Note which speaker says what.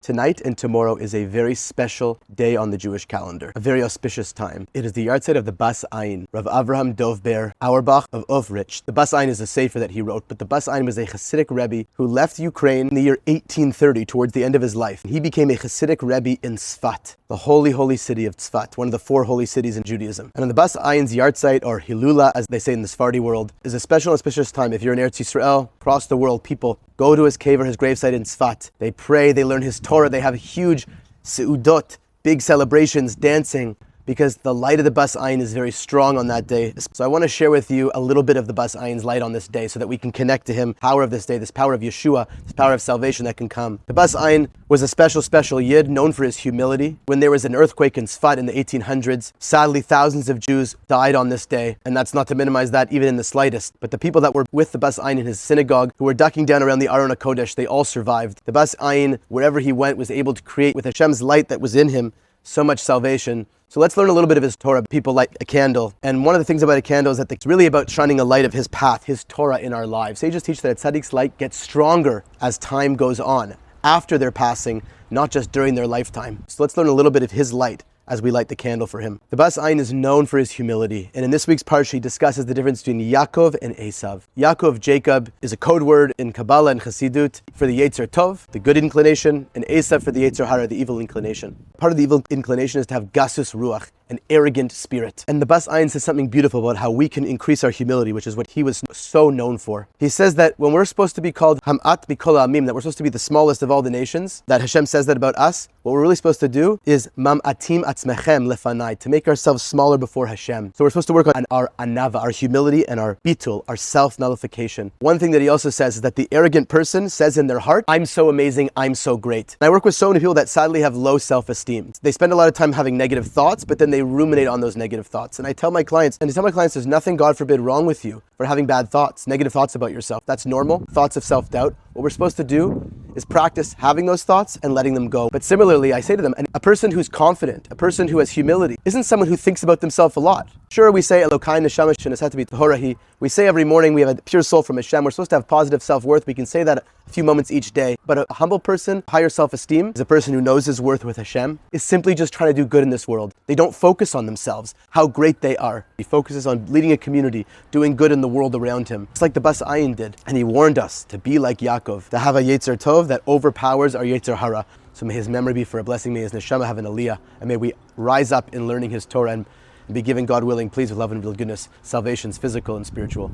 Speaker 1: Tonight and tomorrow is a very special day on the Jewish calendar, a very auspicious time. It is the yahrzeit of the Bas Ayin, Rav Avraham Dov Ber Auerbach of Ovrich. The Bas Ayin is a sefer that he wrote, but the Bas Ayin was a chassidic rebbe who left Ukraine in the year 1830, towards the end of his life. He became a chassidic rebbe in Tzfat, the holy city of Tzfat, one of the 4 holy cities in Judaism. And on the Bas Ayin's yahrzeit, or Hilula, as they say in the Sephardi world, is a special auspicious time. If you're in Eretz Yisrael, across the world, people go to his cave or his gravesite in Tzfat. They pray, they learn his Torah, they have huge seudot, big celebrations, dancing, because the light of the Bas Ayin is very strong on that day. So I want to share with you a little bit of the Bas Ayin's light on this day so that we can connect to him, power of this day, this power of Yeshua, this power of salvation that can come. The Bas Ayin was a special Yid, known for his humility. When there was an earthquake in Tzfat in the 1800s, sadly thousands of Jews died on this day, and that's not to minimize that even in the slightest. But the people that were with the Bas Ayin in his synagogue, who were ducking down around the Aron HaKodesh, they all survived. The Bas Ayin, wherever he went, was able to create with Hashem's light that was in him so much salvation. So let's learn a little bit of his Torah. People light a candle. And one of the things about a candle is that it's really about shining a light of his path, his Torah in our lives. Sages teach that a tzaddik's light gets stronger as time goes on, after their passing, not just during their lifetime. So let's learn a little bit of his light as we light the candle for him. The Bas Ayin is known for his humility, and in this week's parsha he discusses the difference between Yaakov and Esav. Yaakov, Jacob, is a code word in Kabbalah and Chassidut for the Yetzer Tov, the good inclination, and Esav for the Yetzer Hara, the evil inclination. Part of the evil inclination is to have gasus ruach, an arrogant spirit. And the Bas Ayin says something beautiful about how we can increase our humility, which is what he was so known for. He says that when we're supposed to be called Hamat Mikol Amim, that we're supposed to be the smallest of all the nations, that Hashem says that about us, what we're really supposed to do is Mam'atim Atzmechem Lefanai, to make ourselves smaller before Hashem. So we're supposed to work on our anava, our humility, and our bitul, our self-nullification. One thing that he also says is that the arrogant person says in their heart, I'm so amazing, I'm so great. And I work with so many people that sadly have low self-esteem. They spend a lot of time having negative thoughts, but then they ruminate on those negative thoughts. And I tell my clients, there's nothing, God forbid, wrong with you for having bad thoughts, negative thoughts about yourself. That's normal, thoughts of self-doubt. What we're supposed to do is practice having those thoughts and letting them go. But similarly, I say to them, a person who's confident, a person who has humility, isn't someone who thinks about themselves a lot. Sure, we say Elokai neshama shenesat b'torahi. We say every morning we have a pure soul from Hashem. We're supposed to have positive self-worth. We can say that a few moments each day. But a humble person, higher self-esteem, is a person who knows his worth with Hashem, is simply just trying to do good in this world. They don't focus on themselves, how great they are. He focuses on leading a community, doing good in the world around him. It's like the Bas Ayin did. And he warned us to be like Yaakov, to have a Yetzer Tov that overpowers our Yetzer Hara. So may his memory be for a blessing, may his neshama have an aliyah, and may we rise up in learning his Torah and be given, God willing, pleased with love and real goodness, salvations, physical and spiritual.